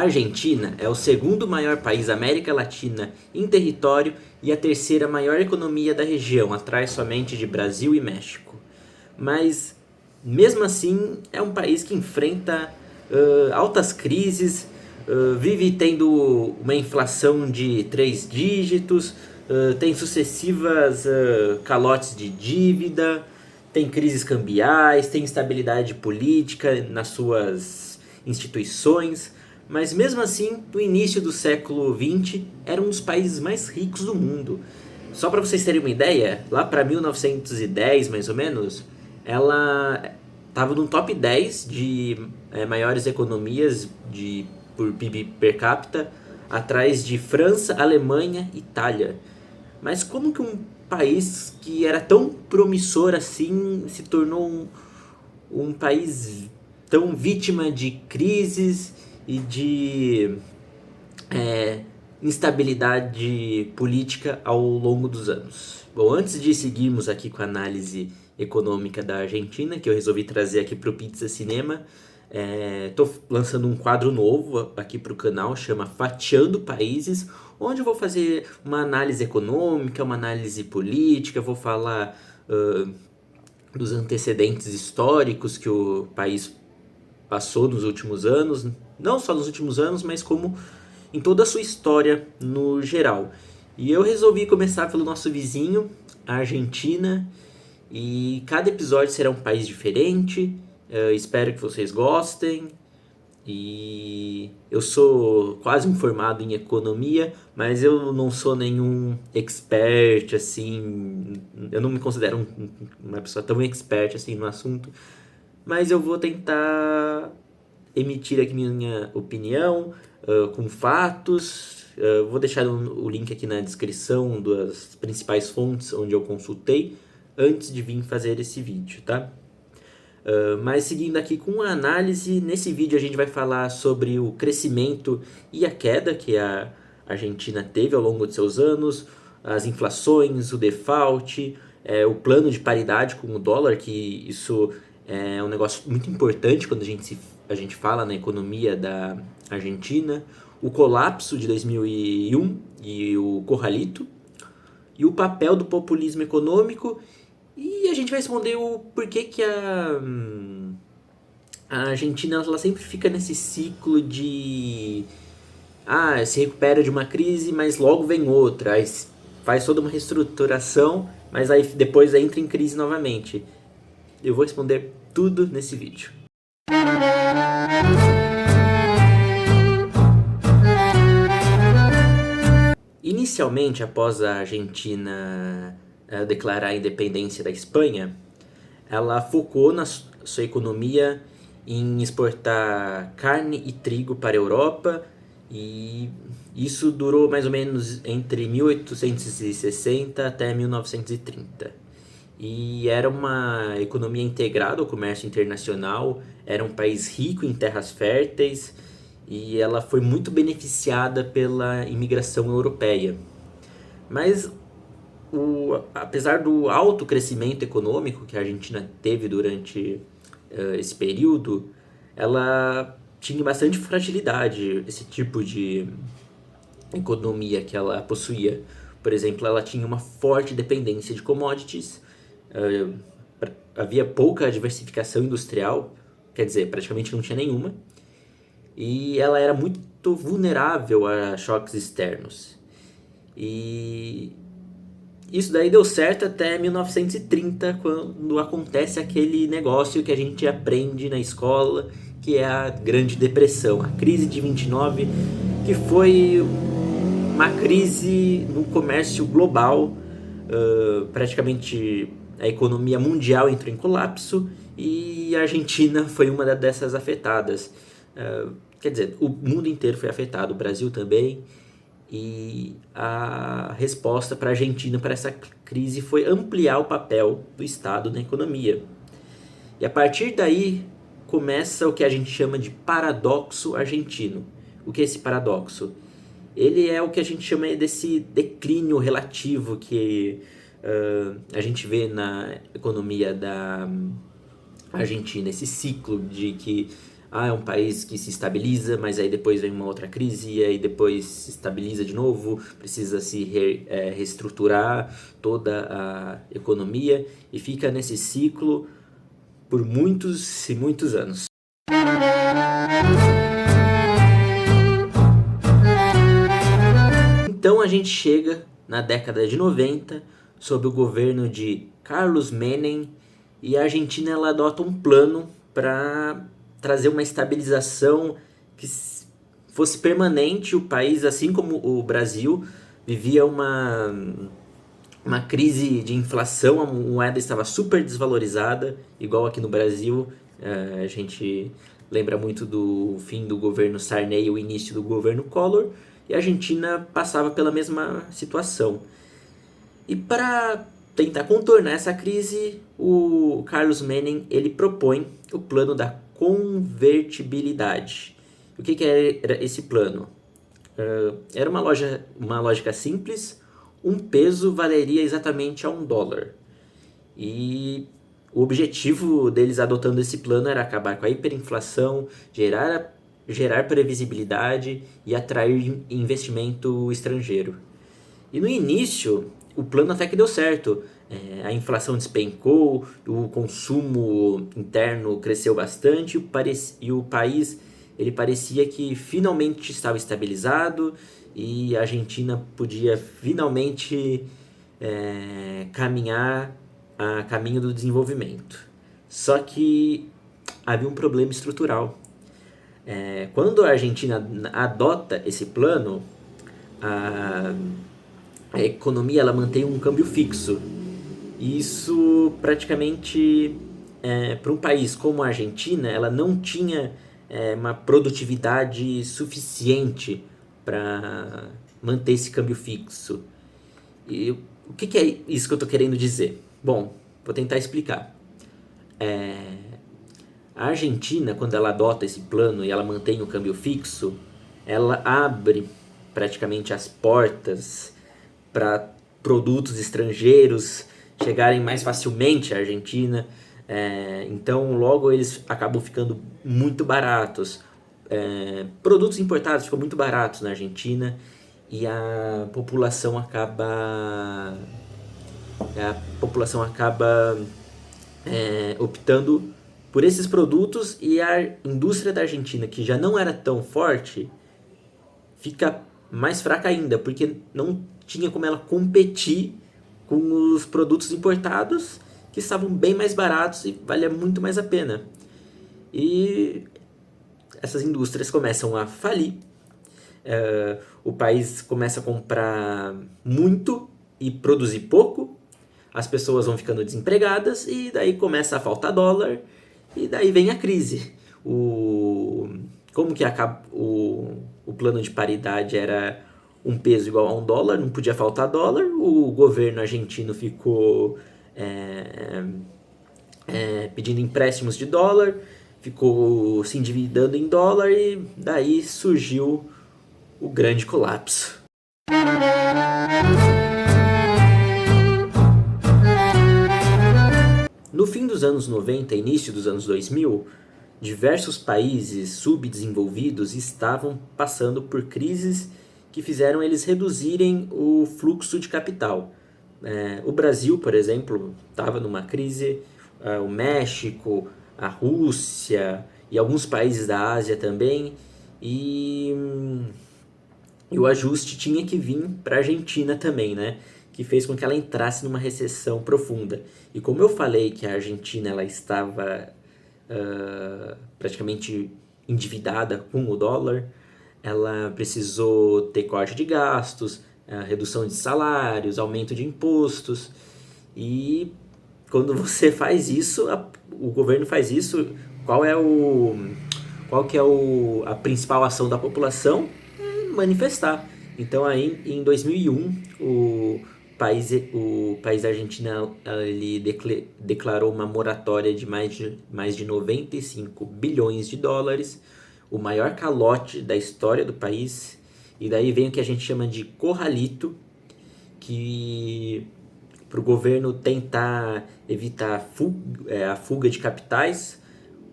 Argentina é o segundo maior país da América Latina em território e a terceira maior economia da região, atrás somente de Brasil e México. Mas, mesmo assim, é um país que enfrenta altas crises, vive tendo uma inflação de 3 dígitos, tem sucessivas calotes de dívida, tem crises cambiais, tem instabilidade política nas suas instituições, mas mesmo assim, no início do século XX, era um dos países mais ricos do mundo. Só para vocês terem uma ideia, lá para 1910 mais ou menos, ela estava no top 10 de maiores economias por PIB per capita, atrás de França, Alemanha e Itália. Mas como que um país que era tão promissor assim se tornou um país tão vítima de crises e de instabilidade política ao longo dos anos? Bom, antes de seguirmos aqui com a análise econômica da Argentina, que eu resolvi trazer aqui para o Pizza Cinema, estou lançando um quadro novo aqui para o canal, chama Fatiando Países, onde eu vou fazer uma análise econômica, uma análise política, vou falar dos antecedentes históricos que o país passou nos últimos anos, não só nos últimos anos, mas como em toda a sua história no geral. E eu resolvi começar pelo nosso vizinho, a Argentina, e cada episódio será um país diferente. Espero que vocês gostem. E eu sou quase um formado em economia, mas eu não sou nenhum expert assim, eu não me considero uma pessoa tão expert assim no assunto, mas eu vou tentar emitir aqui minha opinião com fatos. Vou deixar o link aqui na descrição das principais fontes onde eu consultei antes de vir fazer esse vídeo, tá? Mas seguindo aqui com a análise, nesse vídeo a gente vai falar sobre o crescimento e a queda que a Argentina teve ao longo de seus anos, as inflações, o default, o plano de paridade com o dólar, que isso é um negócio muito importante quando a gente fala na economia da Argentina, o colapso de 2001 e o Corralito, e o papel do populismo econômico. E a gente vai responder o porquê que a Argentina ela sempre fica nesse ciclo de se recupera de uma crise, mas logo vem outra, aí faz toda uma reestruturação, mas aí depois entra em crise novamente. Eu vou responder tudo nesse vídeo. Inicialmente, após a Argentina declarar a independência da Espanha, ela focou na sua economia em exportar carne e trigo para a Europa, e isso durou mais ou menos entre 1860 até 1930. E era uma economia integrada ao comércio internacional, era um país rico em terras férteis e ela foi muito beneficiada pela imigração europeia. Mas apesar do alto crescimento econômico que a Argentina teve durante esse período, ela tinha bastante fragilidade, esse tipo de economia que ela possuía. Por exemplo, ela tinha uma forte dependência de commodities, havia pouca diversificação industrial, quer dizer, praticamente não tinha nenhuma, e ela era muito vulnerável a choques externos. E isso daí deu certo até 1930, quando acontece aquele negócio que a gente aprende na escola, que é a Grande Depressão, a crise de 29, que foi uma crise no comércio global. Praticamente a economia mundial entrou em colapso e a Argentina foi uma dessas afetadas. Quer dizer, o mundo inteiro foi afetado, o Brasil também. E a resposta para a Argentina para essa crise foi ampliar o papel do Estado na economia. E a partir daí começa o que a gente chama de paradoxo argentino. O que é esse paradoxo? Ele é o que a gente chama desse declínio relativo que a gente vê na economia da Argentina, esse ciclo de que é um país que se estabiliza, mas aí depois vem uma outra crise, e aí depois se estabiliza de novo, precisa se reestruturar toda a economia e fica nesse ciclo por muitos e muitos anos. Então a gente chega na década de 90, sob o governo de Carlos Menem, e a Argentina ela adota um plano para trazer uma estabilização que fosse permanente. O país, assim como o Brasil, vivia uma crise de inflação, a moeda estava super desvalorizada, igual aqui no Brasil. A gente lembra muito do fim do governo Sarney e o início do governo Collor, e a Argentina passava pela mesma situação. E para tentar contornar essa crise, o Carlos Menem ele propõe o plano da convertibilidade. O que era esse plano? Era uma lógica simples. Um peso valeria exatamente a $1. E o objetivo deles adotando esse plano era acabar com a hiperinflação, gerar previsibilidade e atrair investimento estrangeiro. E no início, o plano até que deu certo. A inflação despencou, o consumo interno cresceu bastante e o país ele parecia que finalmente estava estabilizado e a Argentina podia finalmente caminhar a caminho do desenvolvimento. Só que havia um problema estrutural. Quando a Argentina adota esse plano, a economia ela mantém um câmbio fixo. E isso praticamente, para um país como a Argentina, ela não tinha uma produtividade suficiente para manter esse câmbio fixo. E o que é isso que eu estou querendo dizer? Bom, vou tentar explicar. A Argentina, quando ela adota esse plano e ela mantém o câmbio fixo, ela abre praticamente as portas para produtos estrangeiros chegarem mais facilmente à Argentina. Então, logo eles acabam ficando muito baratos. Produtos importados ficam muito baratos na Argentina e a população acaba optando por esses produtos, e a indústria da Argentina, que já não era tão forte, fica mais fraca ainda, porque não tinha como ela competir com os produtos importados, que estavam bem mais baratos e valia muito mais a pena. E essas indústrias começam a falir, o país começa a comprar muito e produzir pouco, as pessoas vão ficando desempregadas e daí começa a faltar dólar e daí vem a crise. Como que acaba o plano de paridade era um peso igual a $1, não podia faltar dólar, o governo argentino ficou pedindo empréstimos de dólar, ficou se endividando em dólar e daí surgiu o grande colapso. No fim dos anos 90 e início dos anos 2000, diversos países subdesenvolvidos estavam passando por crises que fizeram eles reduzirem o fluxo de capital. O Brasil, por exemplo, estava numa crise, o México, a Rússia e alguns países da Ásia também, e o ajuste tinha que vir para a Argentina também, né? Que fez com que ela entrasse numa recessão profunda. E como eu falei que a Argentina ela estava praticamente endividada com o dólar, ela precisou ter corte de gastos, redução de salários, aumento de impostos. E quando você faz isso, o governo faz isso, qual que é a principal ação da população? Manifestar. Então aí em 2001 o país da Argentina ele declarou uma moratória de mais de 95 bilhões de dólares, o maior calote da história do país. E daí vem o que a gente chama de corralito, que para o governo tentar evitar a fuga de capitais,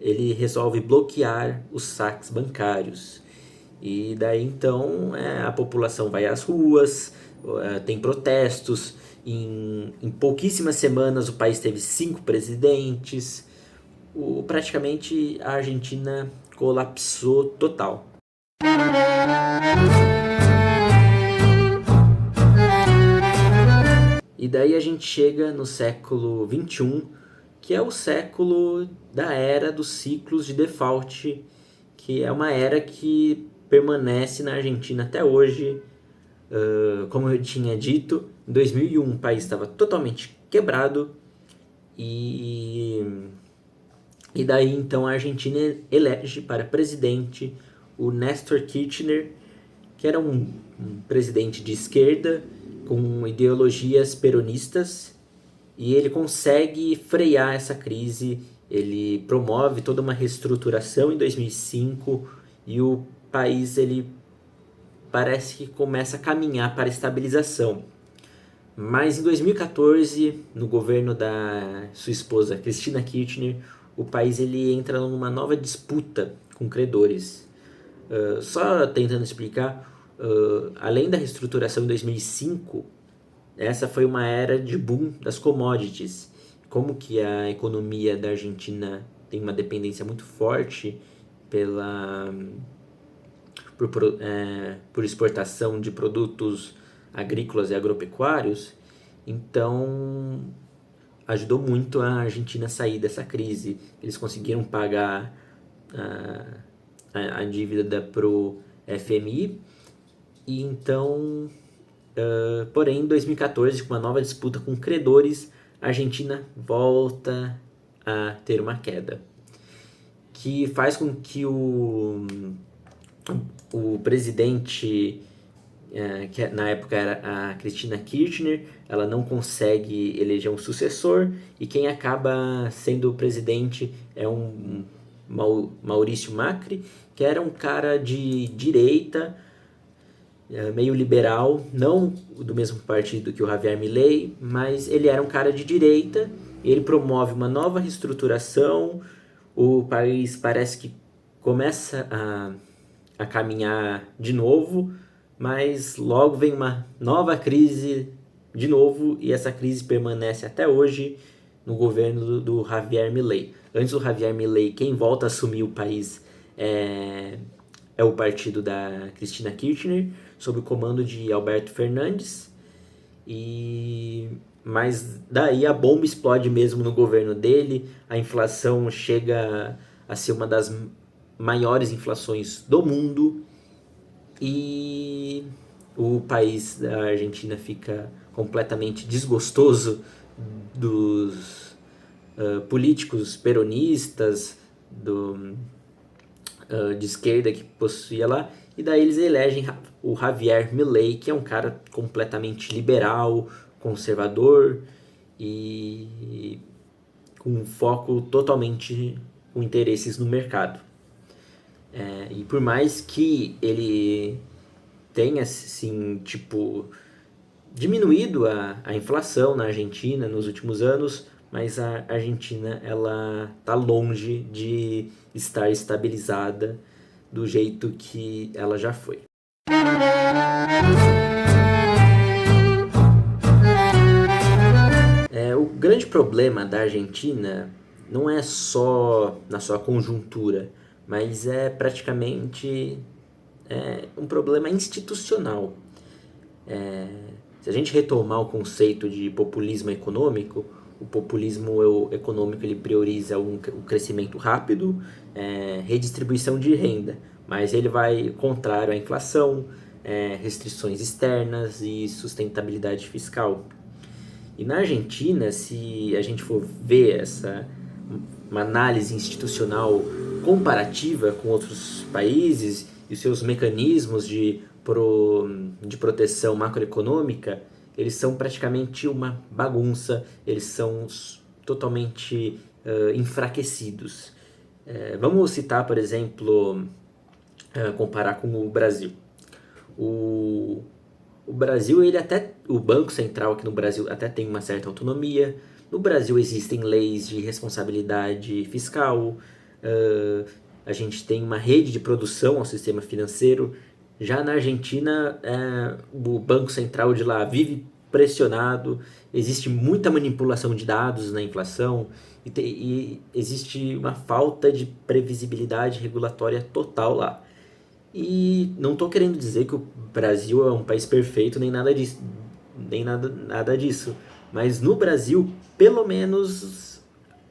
ele resolve bloquear os saques bancários. E daí então a população vai às ruas, tem protestos. Em pouquíssimas semanas o país teve 5 presidentes. Praticamente a Argentina colapsou total. E daí a gente chega no século XXI, que é o século da era dos ciclos de default, que é uma era que permanece na Argentina até hoje. Como eu tinha dito, em 2001 o país estava totalmente quebrado e daí então a Argentina elege para presidente o Néstor Kirchner, que era um presidente de esquerda com ideologias peronistas, e ele consegue frear essa crise. Ele promove toda uma reestruturação em 2005 e o país ele parece que começa a caminhar para a estabilização. Mas em 2014, no governo da sua esposa Cristina Kirchner, o país ele entra numa nova disputa com credores. Só tentando explicar, além da reestruturação em 2005, essa foi uma era de boom das commodities. Como que a economia da Argentina tem uma dependência muito forte por exportação de produtos agrícolas e agropecuários, então ajudou muito a Argentina a sair dessa crise. Eles conseguiram pagar a dívida pro FMI, e então, porém, em 2014, com uma nova disputa com credores, a Argentina volta a ter uma queda, que faz com que o presidente, que na época era a Cristina Kirchner, ela não consegue eleger um sucessor, e quem acaba sendo o presidente é um Maurício Macri, que era um cara de direita, meio liberal, não do mesmo partido que o Javier Milei, mas ele era um cara de direita. Ele promove uma nova reestruturação, o país parece que começa a caminhar de novo, mas logo vem uma nova crise de novo, e essa crise permanece até hoje no governo do Javier Milei. Antes do Javier Milei, quem volta a assumir o país é o partido da Cristina Kirchner, sob o comando de Alberto Fernandes. Mas daí a bomba explode mesmo no governo dele, a inflação chega a ser uma das maiores inflações do mundo, e o país da Argentina fica completamente desgostoso dos políticos peronistas de esquerda que possuía lá, e daí eles elegem o Javier Milei, que é um cara completamente liberal, conservador e com foco totalmente com interesses no mercado. E por mais que ele tenha assim, diminuído a inflação na Argentina nos últimos anos, mas a Argentina ela está longe de estar estabilizada do jeito que ela já foi. O grande problema da Argentina não é só na sua conjuntura, mas é praticamente um problema institucional. Se a gente retomar o conceito de populismo econômico, o populismo econômico ele prioriza o crescimento rápido, redistribuição de renda, mas ele vai contrário à inflação, restrições externas e sustentabilidade fiscal. E na Argentina, se a gente for ver uma análise institucional comparativa com outros países e os seus mecanismos de proteção macroeconômica, eles são praticamente uma bagunça, eles são totalmente enfraquecidos. Vamos citar, por exemplo, comparar com o Brasil. O Brasil, o Banco Central aqui no Brasil até tem uma certa autonomia. No Brasil existem leis de responsabilidade fiscal, a gente tem uma rede de produção ao sistema financeiro. Já na Argentina, o Banco Central de lá vive pressionado, existe muita manipulação de dados na inflação e existe uma falta de previsibilidade regulatória total lá. E não estou querendo dizer que o Brasil é um país perfeito, nem nada disso. Mas no Brasil, pelo menos,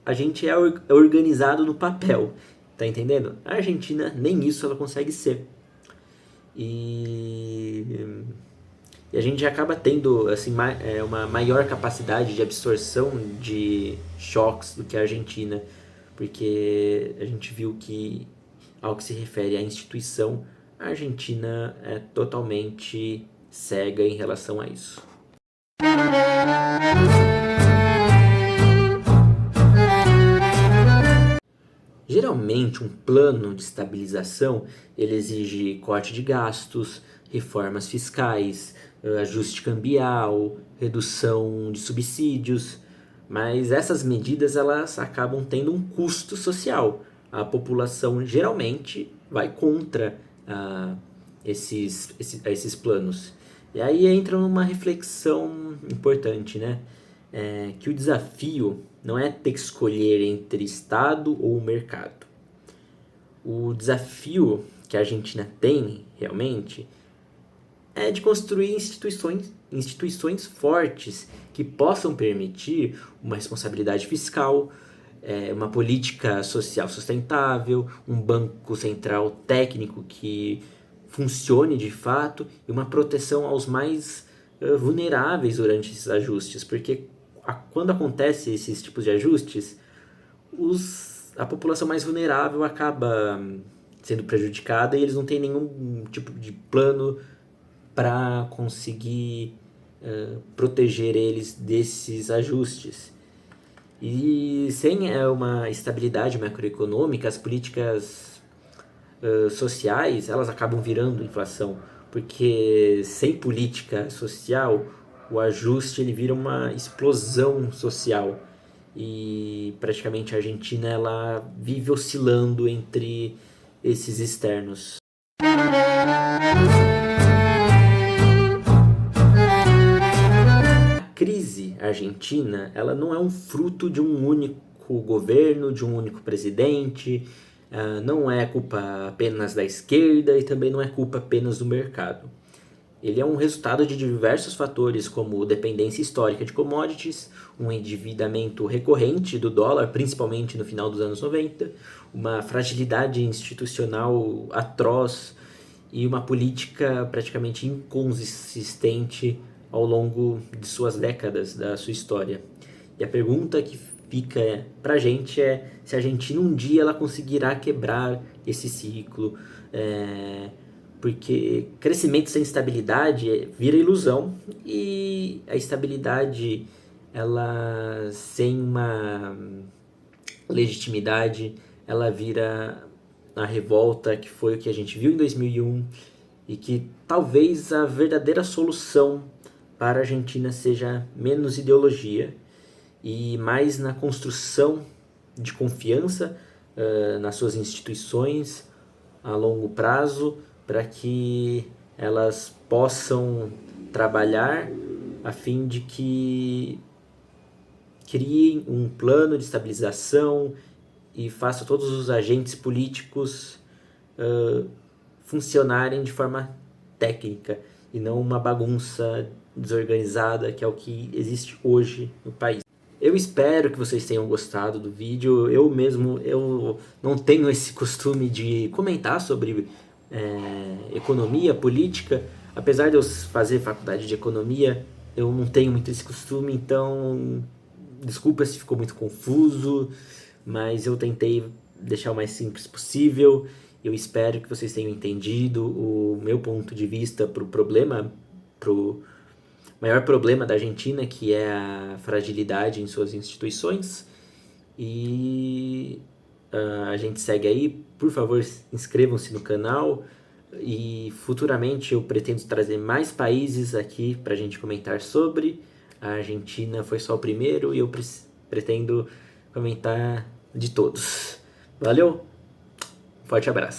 a gente é organizado no papel, tá entendendo? A Argentina, nem isso ela consegue ser. E a gente acaba tendo assim, uma maior capacidade de absorção de choques do que a Argentina, porque a gente viu que, ao que se refere à instituição, a Argentina é totalmente cega em relação a isso. Geralmente, um plano de estabilização ele exige corte de gastos, reformas fiscais, ajuste cambial, redução de subsídios, mas essas medidas elas acabam tendo um custo social. A população geralmente vai contra esses planos. E aí entra numa reflexão importante, né? Que o desafio não é ter que escolher entre Estado ou mercado. O desafio que a Argentina tem, realmente, é de construir instituições fortes que possam permitir uma responsabilidade fiscal, uma política social sustentável, um banco central técnico que funcione de fato e uma proteção aos mais vulneráveis durante esses ajustes, porque quando acontece esses tipos de ajustes, a população mais vulnerável acaba sendo prejudicada e eles não têm nenhum tipo de plano para conseguir proteger eles desses ajustes. E sem uma estabilidade macroeconômica, as políticas sociais elas acabam virando inflação, porque sem política social o ajuste ele vira uma explosão social e praticamente a Argentina ela vive oscilando entre esses externos. A crise argentina ela não é um fruto de um único governo, de um único presidente, não é culpa apenas da esquerda e também não é culpa apenas do mercado. Ele é um resultado de diversos fatores, como dependência histórica de commodities, um endividamento recorrente do dólar, principalmente no final dos anos 90, uma fragilidade institucional atroz e uma política praticamente inconsistente ao longo de suas décadas, da sua história. E a pergunta que fica pra gente é se a Argentina um dia ela conseguirá quebrar esse ciclo, porque crescimento sem estabilidade vira ilusão e a estabilidade ela sem uma legitimidade ela vira a revolta, que foi o que a gente viu em 2001 e que talvez a verdadeira solução para a Argentina seja menos ideologia e mais na construção de confiança nas suas instituições a longo prazo, para que elas possam trabalhar a fim de que criem um plano de estabilização e façam todos os agentes políticos funcionarem de forma técnica e não uma bagunça desorganizada que é o que existe hoje no país. Eu espero que vocês tenham gostado do vídeo. Eu não tenho esse costume de comentar sobre economia, política. Apesar de eu fazer faculdade de economia, eu não tenho muito esse costume, então desculpa se ficou muito confuso, mas eu tentei deixar o mais simples possível. Eu espero que vocês tenham entendido o meu ponto de vista pro maior problema da Argentina, que é a fragilidade em suas instituições. E a gente segue aí. Por favor, inscrevam-se no canal. E futuramente eu pretendo trazer mais países aqui para a gente comentar sobre. A Argentina foi só o primeiro e eu pretendo comentar de todos. Valeu, forte abraço.